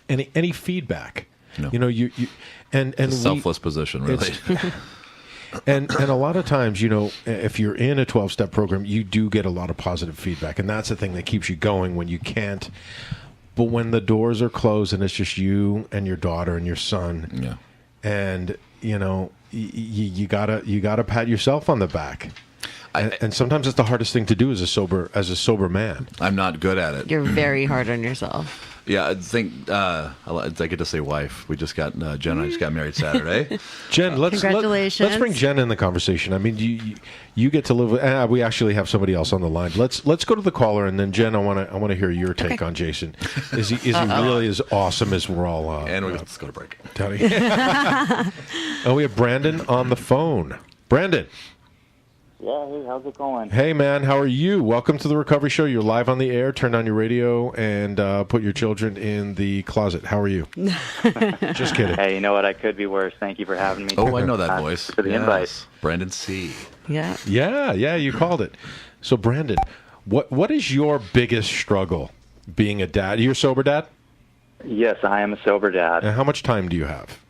[SPEAKER 1] any feedback.
[SPEAKER 4] No.
[SPEAKER 1] And
[SPEAKER 4] It's a selfless position, really.
[SPEAKER 1] And a lot of times, if you're in a 12-step program, you do get a lot of positive feedback, and that's the thing that keeps you going when you can't. But when the doors are closed and it's just you and your daughter and your son, and you gotta pat yourself on the back. and sometimes it's the hardest thing to do as a sober man.
[SPEAKER 4] I'm not good at it.
[SPEAKER 5] You're very hard on yourself.
[SPEAKER 4] Yeah, I think I get to say wife. We just got Jen and I just got married Saturday.
[SPEAKER 1] Jen,
[SPEAKER 2] Congratulations.
[SPEAKER 1] let's bring Jen in the conversation. I mean, you get to live with. We actually have somebody else on the line. Let's go to the caller, and then Jen, I want to hear your take on Jason. Is he really as awesome as we're all?
[SPEAKER 4] And let's go to break.
[SPEAKER 1] Tony. We have Brandon on the phone. Brandon.
[SPEAKER 7] Yeah, hey, how's it going?
[SPEAKER 1] Hey, man, how are you? Welcome to the Recovery Show. You're live on the air. Turn on your radio and put your children in the closet. How are you? Just kidding.
[SPEAKER 7] Hey, you know what? I could be worse. Thank you for having me.
[SPEAKER 4] Oh, I know that voice.
[SPEAKER 7] For the invite.
[SPEAKER 4] Brandon C.
[SPEAKER 5] Yeah.
[SPEAKER 1] Yeah, you called it. So, Brandon, what is your biggest struggle being a dad? You're a sober dad?
[SPEAKER 7] Yes, I am a sober dad.
[SPEAKER 1] And how much time do you have?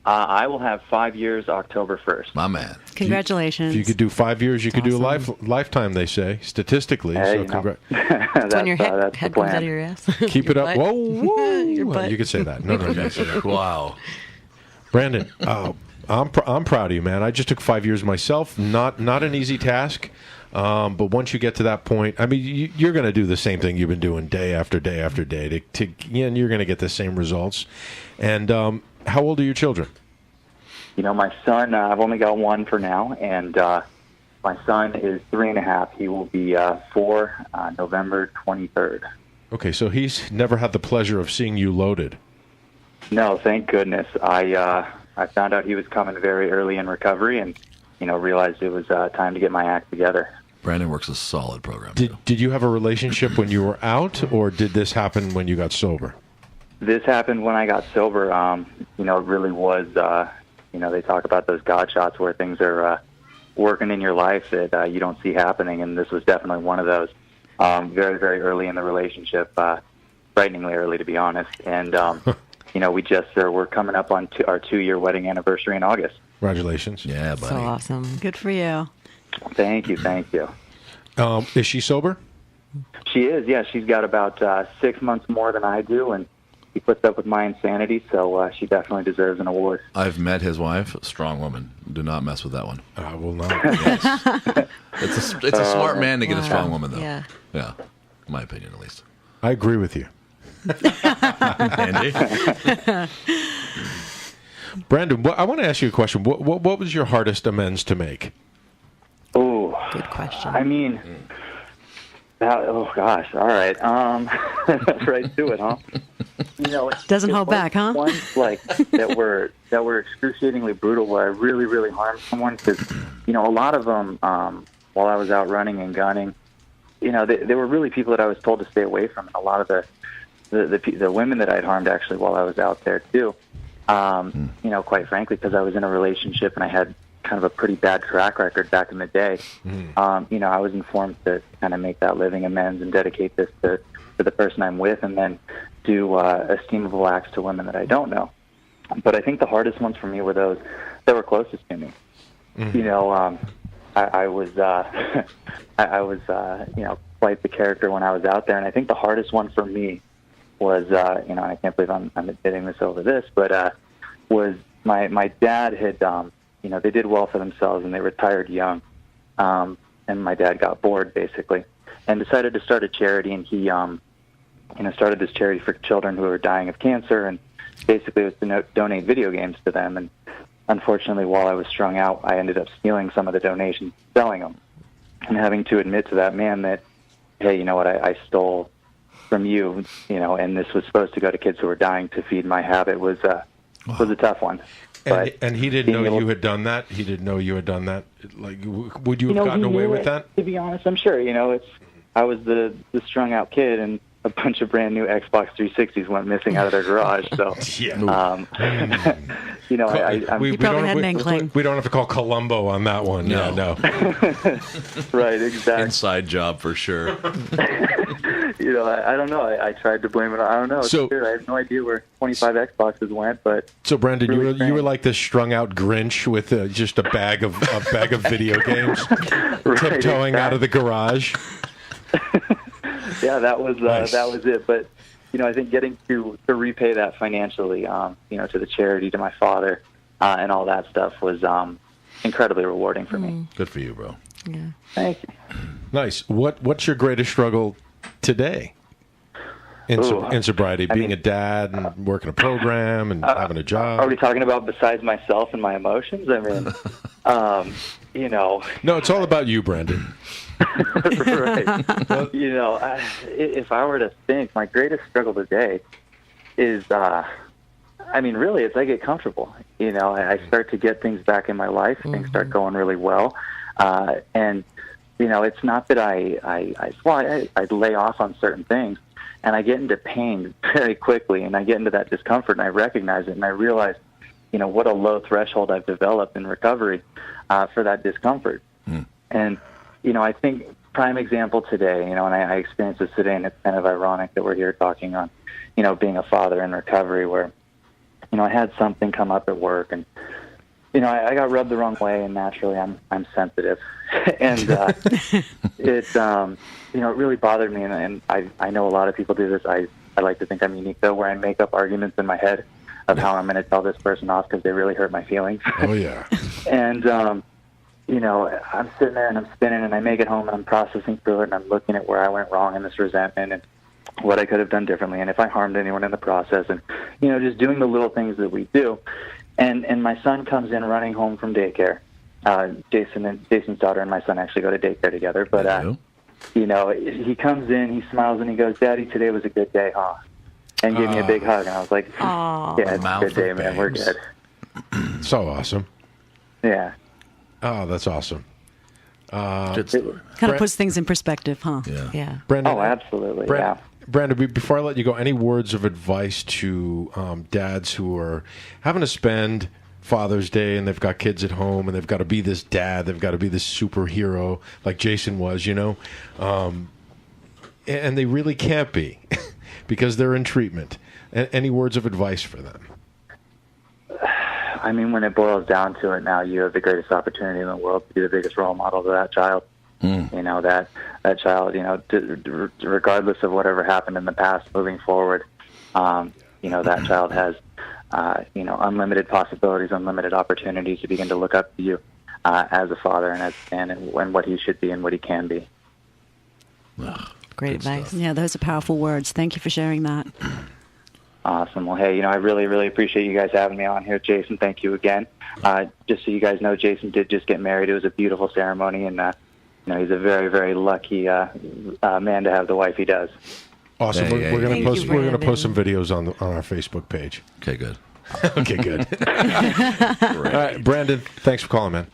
[SPEAKER 7] I will have 5 years October 1st.
[SPEAKER 4] My man.
[SPEAKER 2] Congratulations.
[SPEAKER 1] If you could do 5 years, you could do a
[SPEAKER 2] awesome.
[SPEAKER 1] lifetime, they say, statistically.
[SPEAKER 7] Hey,
[SPEAKER 1] So
[SPEAKER 7] you know.
[SPEAKER 1] congrats.
[SPEAKER 5] When your
[SPEAKER 7] that's the
[SPEAKER 5] head comes
[SPEAKER 7] plan.
[SPEAKER 5] out of your ass.
[SPEAKER 1] Keep it up.
[SPEAKER 5] Your
[SPEAKER 1] Whoa,
[SPEAKER 5] butt.
[SPEAKER 1] whoa.
[SPEAKER 5] Your butt.
[SPEAKER 1] You could say that. No, you can't say that.
[SPEAKER 4] Wow.
[SPEAKER 1] Brandon, I'm proud of you, man. I just took 5 years myself. Not an easy task. But once you get to that point, I mean, you're going to do the same thing you've been doing day after day after day, and you're going to get the same results. And how old are your children?
[SPEAKER 7] You know, my son, I've only got one for now, and my son is 3.5. He will be 4 November 23rd.
[SPEAKER 1] Okay, so he's never had the pleasure of seeing you loaded.
[SPEAKER 7] No, thank goodness. I found out he was coming very early in recovery and, realized it was time to get my act together.
[SPEAKER 4] Brandon works a solid program.
[SPEAKER 1] Did you have a relationship when you were out, or did this happen when you got sober?
[SPEAKER 7] This happened when I got sober. It really was, they talk about those God shots where things are working in your life that you don't see happening, and this was definitely one of those. Very, very early in the relationship, frighteningly early, to be honest. And, we're coming up on our 2-year wedding anniversary in August.
[SPEAKER 1] Congratulations.
[SPEAKER 4] Yeah, buddy.
[SPEAKER 5] So awesome.
[SPEAKER 2] Good for you.
[SPEAKER 7] Thank you.
[SPEAKER 1] Is she sober?
[SPEAKER 7] She is, yeah. She's got about 6 months more than I do, and she puts up with my insanity, so she definitely deserves an award.
[SPEAKER 4] I've met his wife, strong woman. Do not mess with that one.
[SPEAKER 1] I will not.
[SPEAKER 4] It's a smart man to get a strong woman, though.
[SPEAKER 5] Yeah.
[SPEAKER 4] Yeah, in my opinion, at least.
[SPEAKER 1] I agree with you.
[SPEAKER 4] Andy?
[SPEAKER 1] Brandon, I want to ask you a question. What was your hardest amends to make?
[SPEAKER 7] Oh,
[SPEAKER 5] Good question.
[SPEAKER 7] I mean, oh gosh, all right. Right to it, huh?
[SPEAKER 2] Doesn't
[SPEAKER 7] it
[SPEAKER 2] hold
[SPEAKER 7] was
[SPEAKER 2] back, huh?
[SPEAKER 7] Ones like that were excruciatingly brutal, where I really, really harmed someone. Because a lot of them, while I was out running and gunning, they were really people that I was told to stay away from. And a lot of the women that I'd harmed actually while I was out there too. Quite frankly, because I was in a relationship and I had kind of a pretty bad track record back in the day. I was informed to kind of make that living amends and dedicate this to the person I'm with, and then do esteemable acts to women that I don't know. But I think the hardest ones for me were those that were closest to me. I was quite the character when I was out there, and I think the hardest one for me was, and I can't believe I'm admitting this over this, but was my dad had, they did well for themselves and they retired young, and my dad got bored basically, and decided to start a charity, and he, started this charity for children who are dying of cancer, and basically it was to donate video games to them. And unfortunately, while I was strung out, I ended up stealing some of the donations, selling them, and having to admit to that man that, hey, you know what, I stole from you, and this was supposed to go to kids who were dying to feed my habit was a tough one.
[SPEAKER 1] And he didn't know you had done that? He didn't know you had done that? Like, would you have gotten away with that?
[SPEAKER 7] To be honest, I'm sure. I was the strung out kid, and a bunch of brand new Xbox 360s went missing out of their garage. So,
[SPEAKER 1] We
[SPEAKER 2] probably had an inkling.
[SPEAKER 1] We don't have to call Columbo on that one.
[SPEAKER 4] No.
[SPEAKER 1] Yeah, no.
[SPEAKER 7] Right, exactly.
[SPEAKER 4] Inside job for sure.
[SPEAKER 7] I don't know. I tried to blame it. I don't know.
[SPEAKER 1] So-
[SPEAKER 7] I have no idea where 25 Xboxes went, but
[SPEAKER 1] So, Brandon,
[SPEAKER 7] Really
[SPEAKER 1] you were like this strung out Grinch with just a bag of video games,
[SPEAKER 7] right,
[SPEAKER 1] tiptoeing out of the garage.
[SPEAKER 7] Yeah, that was
[SPEAKER 1] Nice.
[SPEAKER 7] that was it. But I think getting to repay that financially, to the charity, to my father, and all that stuff was incredibly rewarding for me.
[SPEAKER 4] Good for you, bro.
[SPEAKER 5] Yeah.
[SPEAKER 7] Thank you.
[SPEAKER 1] Nice. What's your greatest struggle today in sobriety? Being a dad and working a program and having a job.
[SPEAKER 7] Are we talking about besides myself and my emotions? I mean,
[SPEAKER 1] No, it's all about you, Brandon.
[SPEAKER 7] right. If I were to think, my greatest struggle today is, really, it's I get comfortable. I start to get things back in my life. Things start going really well. And it's not that I lay off on certain things, and I get into pain very quickly, and I get into that discomfort, and I recognize it, and I realize, what a low threshold I've developed in recovery for that discomfort. And, I think prime example today, and I experienced this today, and it's kind of ironic that we're here talking on, being a father in recovery where, I had something come up at work, and, I got rubbed the wrong way, and naturally I'm sensitive. And it really bothered me, and I know a lot of people do this. I like to think I'm unique, though, where I make up arguments in my head of how I'm going to tell this person off because they really hurt my feelings.
[SPEAKER 1] Oh, yeah.
[SPEAKER 7] And, I'm sitting there and I'm spinning, and I make it home and I'm processing through it, and I'm looking at where I went wrong in this resentment and what I could have done differently, and if I harmed anyone in the process, and, just doing the little things that we do. And my son comes in running home from daycare. Jason's daughter and my son actually go to daycare together. But, he comes in, he smiles, and he goes, "Daddy, today was a good day, huh?" And gave me a big hug. And I was like, "Yeah, it's a good day, man. We're good."
[SPEAKER 1] So awesome.
[SPEAKER 7] Yeah.
[SPEAKER 1] Oh, that's awesome.
[SPEAKER 4] Good story.
[SPEAKER 2] Kind of puts things in perspective, huh?
[SPEAKER 5] Yeah.
[SPEAKER 1] Brandon,
[SPEAKER 7] Oh, absolutely.
[SPEAKER 1] Brandon, before I let you go, any words of advice to dads who are having to spend Father's Day and they've got kids at home and they've got to be this dad, they've got to be this superhero like Jason was, and they really can't be because they're in treatment. Any words of advice for them?
[SPEAKER 7] I mean, when it boils down to it now, you have the greatest opportunity in the world to be the biggest role model to that child. That child, regardless of whatever happened in the past, moving forward, that child has, unlimited possibilities, unlimited opportunities to begin to look up to you as a father and what he should be and what he can be.
[SPEAKER 5] Great advice.
[SPEAKER 2] Yeah, those are powerful words. Thank you for sharing that.
[SPEAKER 7] Awesome. Well, hey, I really, really appreciate you guys having me on here. Jason, thank you again. Just so you guys know, Jason did just get married. It was a beautiful ceremony, and he's a very, very lucky man to have the wife he does.
[SPEAKER 1] Awesome. We're going to post some videos on our Facebook page.
[SPEAKER 4] Okay, good.
[SPEAKER 1] Okay, good. All right, Brandon, thanks for calling, man.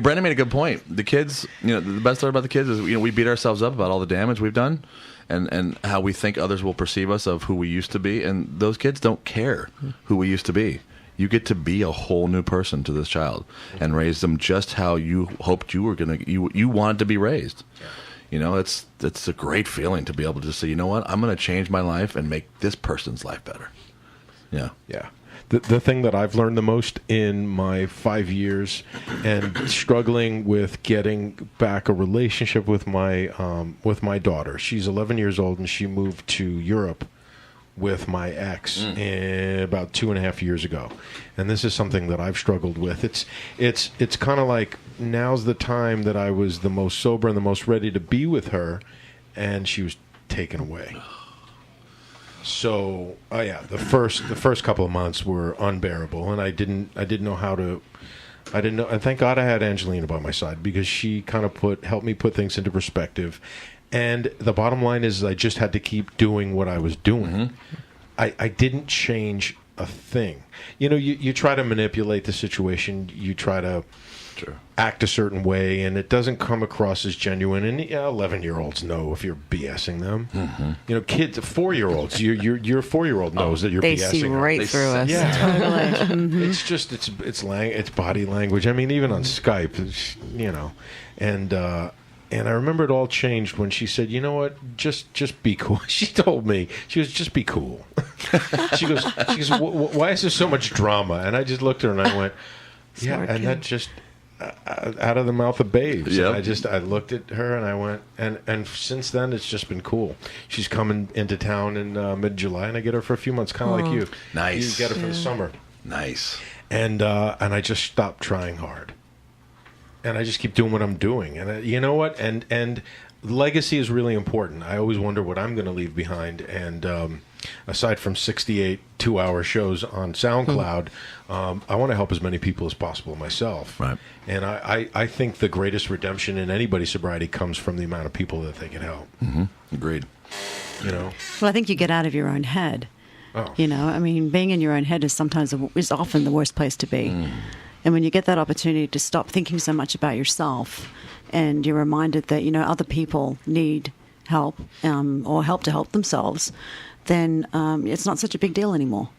[SPEAKER 4] Brandon made a good point. The kids, the best part about the kids is, we beat ourselves up about all the damage we've done and how we think others will perceive us of who we used to be. And those kids don't care who we used to be. You get to be a whole new person to this child and raise them just how you hoped you were you wanted to be raised. It's a great feeling to be able to just say, you know what, I'm going to change my life and make this person's life better. Yeah.
[SPEAKER 1] Yeah. The thing that I've learned the most in my 5 years and struggling with getting back a relationship with my daughter. She's 11 years old and she moved to Europe with my ex about 2.5 years ago, and this is something that I've struggled with. It's kind of like now's the time that I was the most sober and the most ready to be with her, and she was taken away. So, the first couple of months were unbearable, and I didn't know how to. I didn't know, and thank God I had Angelina by my side because she kind of helped me put things into perspective. And the bottom line is, I just had to keep doing what I was doing. I didn't change a thing. You try to manipulate the situation. You try to act a certain way, and it doesn't come across as genuine. And 11-year-olds know if you're BSing them. Kids, 4-year-olds, your 4-year-old knows that you're
[SPEAKER 5] they
[SPEAKER 1] BSing.
[SPEAKER 5] See right through us.
[SPEAKER 1] Yeah,
[SPEAKER 5] totally.
[SPEAKER 1] It's just it's body language. I mean, even on Skype, and I remember it all changed when she said, "You know what? Just be cool." She told me, she goes, "Just be cool." She goes, "Why is there so much drama?" And I just looked at her and I went, "Yeah,"
[SPEAKER 5] Smart
[SPEAKER 1] and
[SPEAKER 5] kid.
[SPEAKER 1] that just out of the mouth of babes.
[SPEAKER 4] Yep.
[SPEAKER 1] I looked at her and I went, and since then it's just been cool. She's coming into town in mid-July, and I get her for a few months, kind of like you.
[SPEAKER 4] Nice.
[SPEAKER 1] You get her for the summer.
[SPEAKER 4] Nice.
[SPEAKER 1] And I just stopped trying hard. and I just keep doing what I'm doing. And you know what? And legacy is really important. I always wonder what I'm going to leave behind. And aside from 68 2-hour shows on SoundCloud, I want to help as many people as possible myself.
[SPEAKER 8] Right.
[SPEAKER 1] And I think the greatest redemption in anybody's sobriety comes from the amount of people that they can help.
[SPEAKER 8] Mm-hmm. Agreed.
[SPEAKER 1] You know?
[SPEAKER 2] Well, I think you get out of your own head.
[SPEAKER 1] Oh.
[SPEAKER 2] You know, I mean, being in your own head is often the worst place to be. And when you get that opportunity to stop thinking so much about yourself, and you're reminded that, you know, other people need help or help to help themselves, then it's not such a big deal anymore.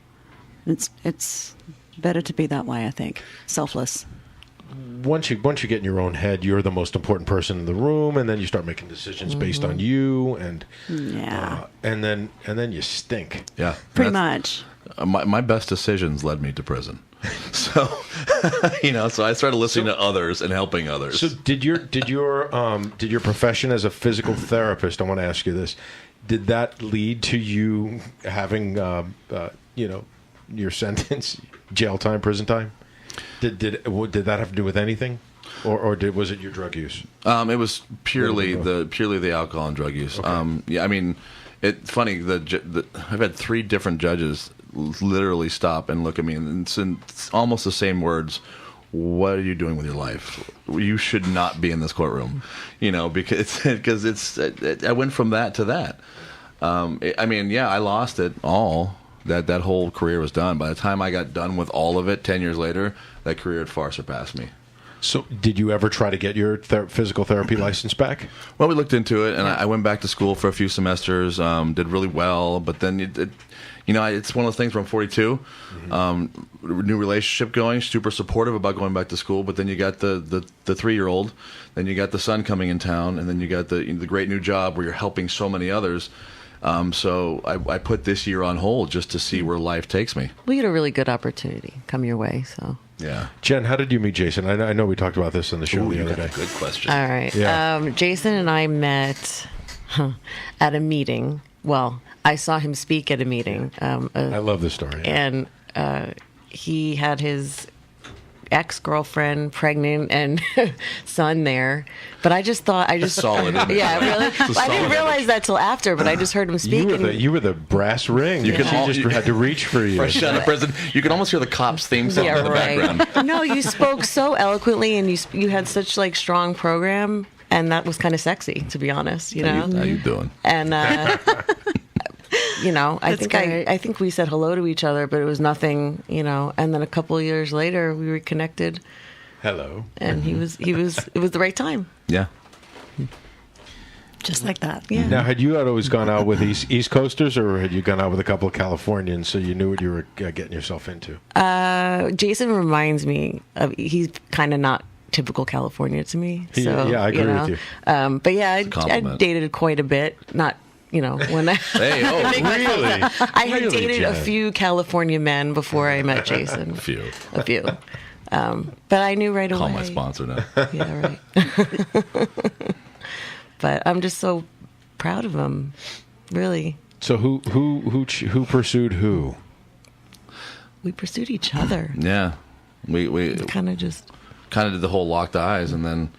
[SPEAKER 2] It's better to be that way, I think. Selfless.
[SPEAKER 1] Once you get in your own head, you're the most important person in the room, and then you start making decisions based on you, and and then you stink.
[SPEAKER 8] Yeah,
[SPEAKER 2] pretty much.
[SPEAKER 8] My best decisions led me to prison. So, so I started listening to others and helping others.
[SPEAKER 1] So did your profession as a physical therapist? I want to ask you this: did that lead to you having your sentence, jail time, prison time? Did that have to do with anything, or was it your drug use?
[SPEAKER 8] It was purely the alcohol and drug use.
[SPEAKER 1] Okay.
[SPEAKER 8] I mean, it's funny. I've had 3 different judges literally stop and look at me, and it's in almost the same words. What are you doing with your life? You should not be in this courtroom, because I went from that to that. I lost it all. That whole career was done. By the time I got done with all of it, 10 years later, that career had far surpassed me.
[SPEAKER 1] So, did you ever try to get your physical therapy license back?
[SPEAKER 8] Well, we looked into it, and I went back to school for a few semesters. Did really well, but then it's one of those things where I'm 42, new relationship going, super supportive about going back to school. But then you got the 3-year-old, then you got the son coming in town, and then you got the great new job where you're helping so many others. So I put this year on hold just to see where life takes me.
[SPEAKER 5] We had a really good opportunity come your way, so.
[SPEAKER 8] Yeah.
[SPEAKER 1] Jen, how did you meet Jason? I know we talked about this on the show the other day.
[SPEAKER 8] Good question.
[SPEAKER 5] All right.
[SPEAKER 1] Yeah.
[SPEAKER 5] Jason and I met at a meeting. Well, I saw him speak at a meeting.
[SPEAKER 1] I love this story.
[SPEAKER 5] And he had his ex-girlfriend pregnant and son there, but I just thought
[SPEAKER 8] solid image.
[SPEAKER 5] Yeah, really. I didn't realize that till after, but I just heard him speak.
[SPEAKER 1] You were the brass ring. She just had to reach for you.
[SPEAKER 8] Fresh out of prison, you can almost hear the cops' theme song in the background.
[SPEAKER 5] No, you spoke so eloquently, and you had such strong program, and that was kind of sexy, to be honest.
[SPEAKER 8] How you doing?
[SPEAKER 5] And I think we said hello to each other, but it was nothing, and then a couple of years later we reconnected.
[SPEAKER 1] Hello.
[SPEAKER 5] And it was the right time.
[SPEAKER 8] Yeah.
[SPEAKER 2] Just like that.
[SPEAKER 5] Yeah.
[SPEAKER 1] Now, had you always gone out with East Coasters, or had you gone out with a couple of Californians so you knew what you were getting yourself into?
[SPEAKER 5] Jason reminds me of, he's kind of not typical California to me. So,
[SPEAKER 1] yeah, I agree with you.
[SPEAKER 5] But yeah, I dated quite a bit. Not, when I...
[SPEAKER 8] Hey,
[SPEAKER 1] really?
[SPEAKER 5] I had dated a few California men before I met Jason.
[SPEAKER 8] A few.
[SPEAKER 5] But I knew right away.
[SPEAKER 8] Call my sponsor now.
[SPEAKER 5] Yeah, right. But I'm just so proud of him, really.
[SPEAKER 1] So who pursued who?
[SPEAKER 5] We pursued each other.
[SPEAKER 8] Yeah, we
[SPEAKER 5] kind of
[SPEAKER 8] did the whole locked eyes, and then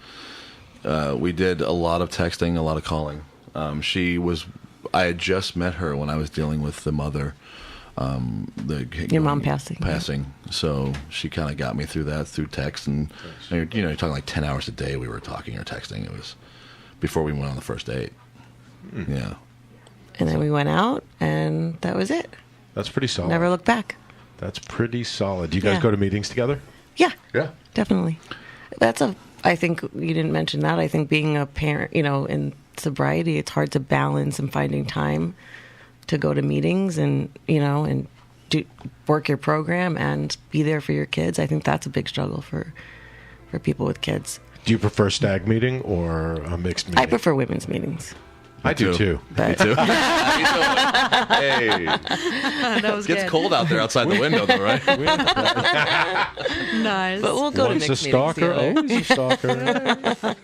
[SPEAKER 8] we did a lot of texting, a lot of calling. I had just met her when I was dealing with the mother.
[SPEAKER 5] Your mom passing.
[SPEAKER 8] So she kind of got me through that through text, and you're talking like 10 hours a day we were talking or texting. It was before we went on the first date. Yeah.
[SPEAKER 5] And then we went out, and that was it.
[SPEAKER 1] That's pretty solid.
[SPEAKER 5] Never looked back.
[SPEAKER 1] That's pretty solid. Do you guys go to meetings together?
[SPEAKER 5] Yeah.
[SPEAKER 1] Yeah.
[SPEAKER 5] Definitely. I think you didn't mention that. I think being a parent, in sobriety, it's hard to balance and finding time to go to meetings and work your program and be there for your kids. I think that's a big struggle for people with kids.
[SPEAKER 1] Do you prefer stag meeting or a mixed meeting?
[SPEAKER 5] I prefer women's meetings.
[SPEAKER 1] I do too.
[SPEAKER 5] But...
[SPEAKER 8] Me too. Hey,
[SPEAKER 2] That was
[SPEAKER 8] gets
[SPEAKER 2] good.
[SPEAKER 8] cold out there outside the window, though, right?
[SPEAKER 2] Nice.
[SPEAKER 5] But we'll go
[SPEAKER 1] Once
[SPEAKER 5] to mixed meetings together.
[SPEAKER 1] Always a stalker.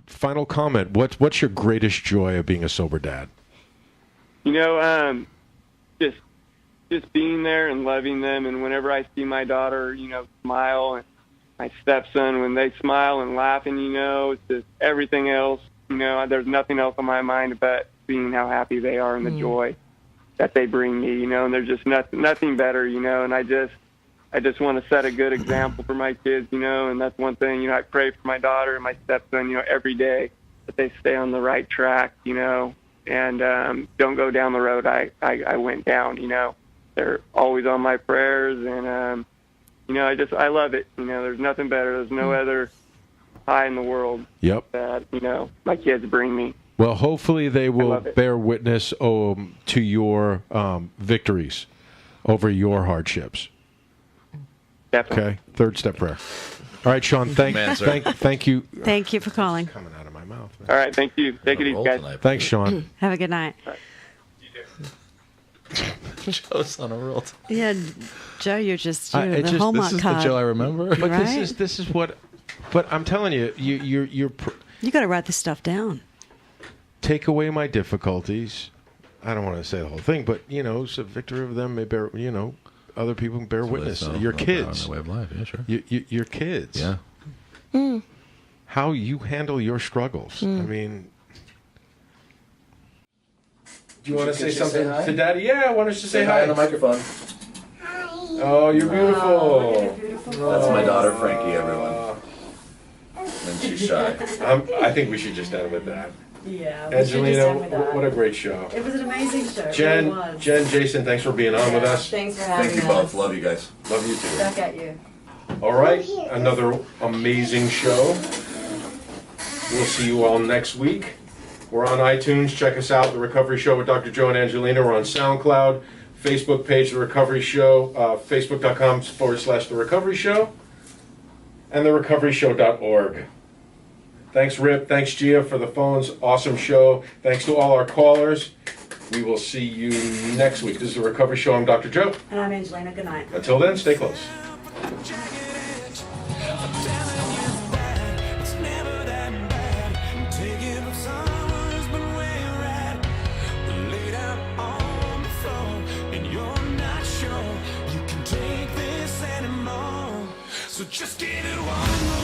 [SPEAKER 1] Final comment. What's your greatest joy of being a sober dad?
[SPEAKER 9] Just being there and loving them, and whenever I see my daughter, smile, and my stepson, when they smile and laughing, it's just everything else. There's nothing else on my mind but seeing how happy they are and the joy that they bring me, and there's just nothing better, and I just want to set a good example for my kids, and that's one thing, I pray for my daughter and my stepson, every day that they stay on the right track, and don't go down the road I went down, They're always on my prayers, and, I love it. There's nothing better. There's no other high in the world that, my kids bring me.
[SPEAKER 1] Well, hopefully they will bear witness to your victories over your hardships.
[SPEAKER 9] Definitely.
[SPEAKER 1] Okay, third step prayer. All right, Sean, thank you.
[SPEAKER 2] Thank you for calling.
[SPEAKER 1] Coming out of my mouth. Man.
[SPEAKER 9] All right, thank you. Take it easy, guys.
[SPEAKER 8] Tonight,
[SPEAKER 1] Thanks, Sean.
[SPEAKER 2] Have a good night.
[SPEAKER 8] Joe's on a roll.
[SPEAKER 2] Yeah, Joe, you're the Hallmark
[SPEAKER 8] This is
[SPEAKER 2] card.
[SPEAKER 8] the Joe I remember.
[SPEAKER 1] But
[SPEAKER 2] Right?
[SPEAKER 1] this is what. But I'm telling you, you're
[SPEAKER 2] You got to write this stuff down.
[SPEAKER 1] take away my difficulties. I don't want to say the whole thing, but it's a victory of them may bear. Other people can bear witness. Your kids.
[SPEAKER 8] The way of life. Yeah, sure.
[SPEAKER 1] Your kids.
[SPEAKER 8] Yeah.
[SPEAKER 1] How you handle your struggles. I mean, do you want to say something to Daddy? Yeah, I want us to say hi
[SPEAKER 8] on the microphone.
[SPEAKER 1] Oh, you're beautiful.
[SPEAKER 8] That's my daughter, Frankie, everyone. And she's shy.
[SPEAKER 1] I think we should just end with that.
[SPEAKER 2] Yeah.
[SPEAKER 1] Angelina, what a great show.
[SPEAKER 2] It was an amazing show.
[SPEAKER 1] Jen, Jason, thanks for being on with us.
[SPEAKER 2] Thanks for having
[SPEAKER 8] Thank you both. Love you guys.
[SPEAKER 1] Love you too.
[SPEAKER 2] Back at you.
[SPEAKER 1] All right, another amazing show. We'll see you all next week. We're on iTunes. Check us out, The Recovery Show with Dr. Joe and Angelina. We're on SoundCloud, Facebook page, The Recovery Show, Facebook.com/The Recovery Show, and TheRecoveryShow.org. Thanks, Rip. Thanks, Gia, for the phones. Awesome show. Thanks to all our callers. We will see you next week. This is The Recovery Show. I'm Dr. Joe.
[SPEAKER 2] And I'm Angelina. Good night.
[SPEAKER 1] Until then, stay close.
[SPEAKER 10] So just give it one more.